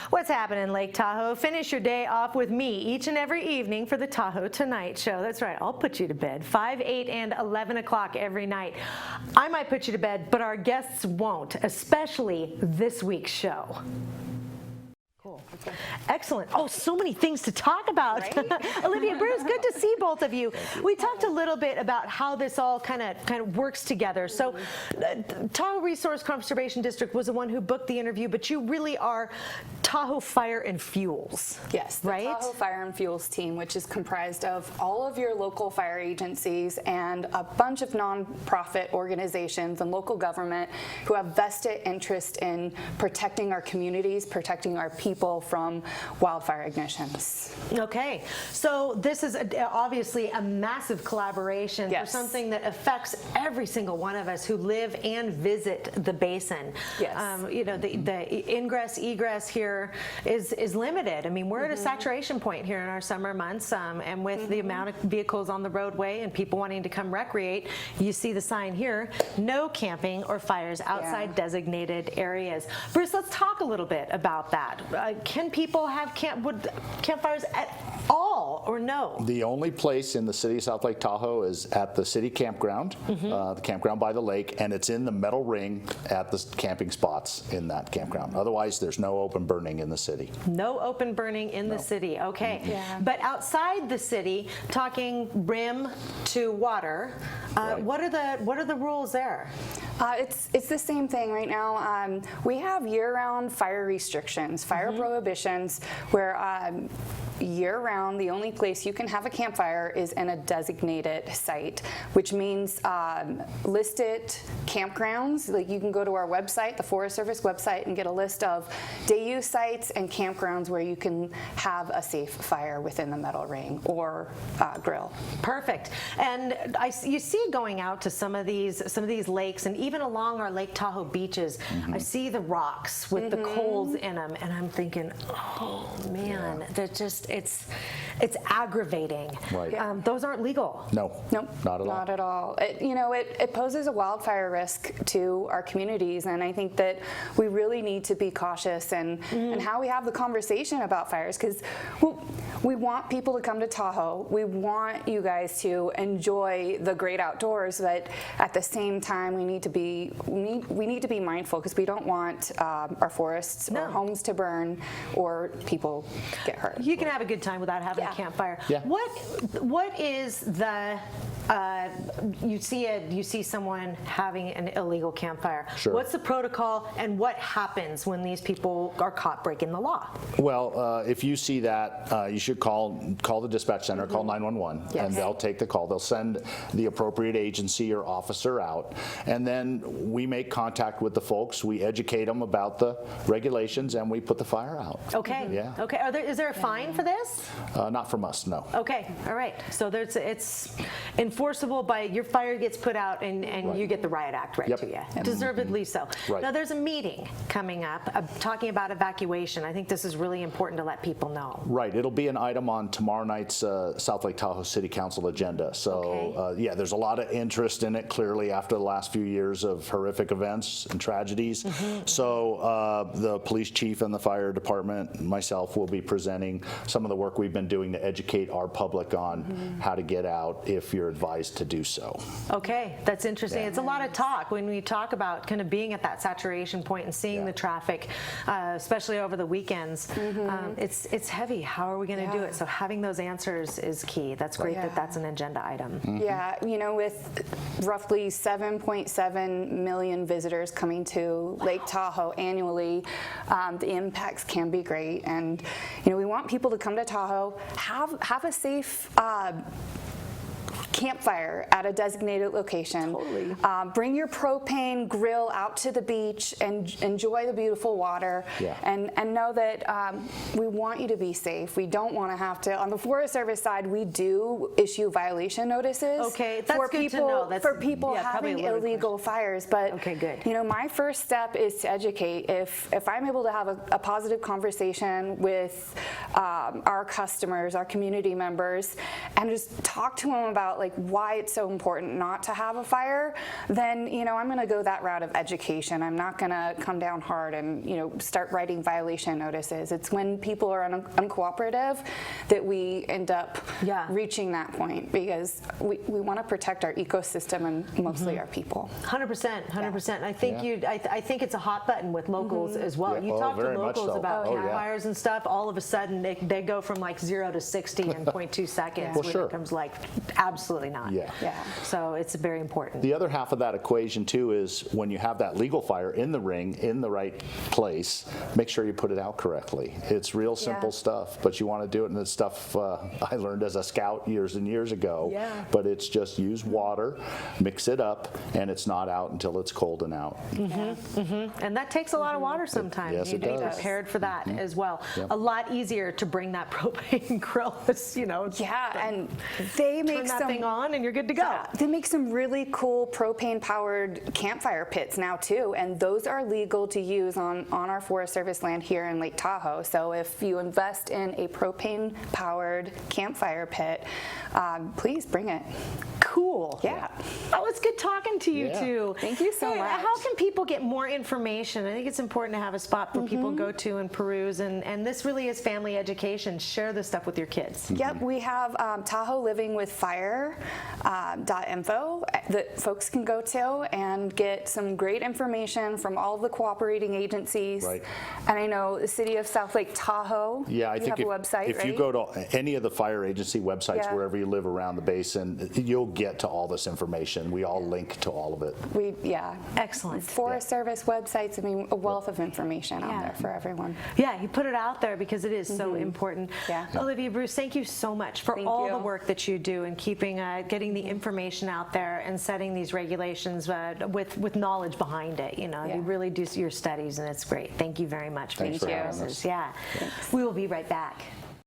What's happening, Lake Tahoe? Finish your day off with me each and every evening for the Tahoe Tonight Show. That's right, I'll put you to bed 5, 8, and 11 o'clock every night. I might put you to bed, but our guests won't, especially this week's show. Cool. Excellent. Oh, so many things to talk about. Right? Olivia, Bruce, good to see both of you. We talked a little bit about how this all kind of works together. So Tahoe Resource Conservation District was the one who booked the interview, but you really are Tahoe Fire and Fuels. Yes, the right? Tahoe Fire and Fuels team, which is comprised of all of your local fire agencies and a bunch of nonprofit organizations and local government who have vested interest in protecting our communities, protecting our people from wildfire ignitions. Okay, so this is obviously a massive collaboration for something that affects every single one of us who live and visit the basin. Yes. You know, the ingress, egress here is limited. I mean, we're at a saturation point here in our summer months, and with the amount of vehicles on the roadway and people wanting to come recreate, you see the sign here, no camping or fires outside designated areas. Bruce, let's talk a little bit about that. Can people have campfires at all or no? The only place in the city of South Lake Tahoe is at the city campground, the campground by the lake, and it's in the metal ring at the camping spots in that campground. Otherwise, there's no open burning in the city. No open burning in the city, okay. But outside the city, talking rim to water, what are the rules there? It's the same thing right now. We have year-round fire restrictions, fire prohibitions, where year-round, the only place you can have a campfire is in a designated site, which means listed campgrounds. Like, you can go to our website, the Forest Service website, and get a list of day use sites and campgrounds where you can have a safe fire within the metal ring or grill. Perfect. And you see going out to some of these lakes, and even along our Lake Tahoe beaches, I see the rocks with the coals in them, and I'm thinking, oh man, that just it's aggravating. Right. Those aren't legal. Nope, not at all. Not at all. It poses a wildfire risk to our communities, and I think that we really need to be cautious and how we have the conversation about fires, because we want people to come to Tahoe. We want you guys to enjoy the great outdoors, but at the same time, we need to be mindful, because we don't want our forests or homes to burn or people get hurt. You can have a good time without having a campfire. What is the you see someone having an illegal campfire? Sure. What's the protocol, and what happens when these people are caught breaking the law? Well, if you see that, you should call the dispatch center, call 911, and they'll take the call. They'll send the appropriate agency or officer out, and then we make contact with the folks. We educate them about the regulations, and we put the fire out. Okay. Yeah. Okay. Is there a fine for this? Not from us, no. Okay. All right. So it's enforceable by your fire gets put out, and you get the riot act right to you. Deservedly so. Right. Now there's a meeting coming up talking about evacuation. I think this is really important to let people know. Right. It'll be an item on tomorrow night's South Lake Tahoe City Council agenda. So yeah, there's a lot of interest in it, clearly, after the last few years of horrific events and tragedies. So the police chief and the fire department and myself will be presenting some of the work we've been doing to educate our public on how to get out if you're advised to do so. Okay, that's interesting. It's a lot of talk when we talk about kind of being at that saturation point and seeing the traffic, especially over the weekends. It's heavy. How are we going to do it? So having those answers is key. That's great that that's an agenda item. Yeah, with roughly 7.7 million visitors coming to Lake Tahoe annually, the impacts can be great. And we want people to come to Tahoe, have a safe campfire at a designated location. Totally. Bring your propane grill out to the beach and enjoy the beautiful water. And know that we want you to be safe. We don't want to have to. On the Forest Service side, we do issue violation notices. Okay, that's for good people, to know. That's, for people having illegal fires. But okay, good. My first step is to educate. If I'm able to have a positive conversation with our customers, our community members, and just talk to them about like why it's so important not to have a fire, then, you know, I'm going to go that route of education. I'm not going to come down hard and, you know, start writing violation notices. It's when people are uncooperative that we end up reaching that point, because we want to protect our ecosystem and mostly our people. 100%, 100%. I think I think it's a hot button with locals as well. You talk to locals about campfires and stuff, all of a sudden they go from like 0 to 60 in 0.2 seconds. Well, when sure. it comes like absolutely not. So it's very important. The other half of that equation too is when you have that legal fire in the ring, in the right place, make sure you put it out correctly. It's real simple stuff, but you want to do it, and it's stuff I learned as a scout years and years ago. But it's just use water, mix it up, and it's not out until it's cold and out. And that takes a lot of water sometimes. Yes, you it need to be does. prepared for that as well. A lot easier to bring that propane grill, you know. And they make turn that some thing on and you're good to go. They make some really cool propane-powered campfire pits now too, and those are legal to use on our Forest Service land here in Lake Tahoe. So if you invest in a propane-powered campfire pit, please bring it. Cool. Oh, it's good talking to you two. Thank you so much. How can people get more information? I think it's important to have a spot where people go to and peruse, and this really is family education. Share this stuff with your kids. Yep, we have Tahoe Living with Fire .info that folks can go to and get some great information from all of the cooperating agencies. Right. And I know the city of South Lake Tahoe, Yeah, I you think have a website, if right? you go to any of the fire agency websites Yeah. wherever you live around the basin, you'll get to all this information. We all link to all of it. Excellent. Forest Service websites, I mean, a wealth of information out there for everyone. Yeah, you put it out there because it is so important. Yeah. Olivia, Bruce, thank you so much for Thank all you. the work that you do in keeping, getting the information out there and setting these regulations with knowledge behind it. You know, you really do your studies, and it's great. Thank you very much for Thanks for your having services. us. Yeah. We will be right back.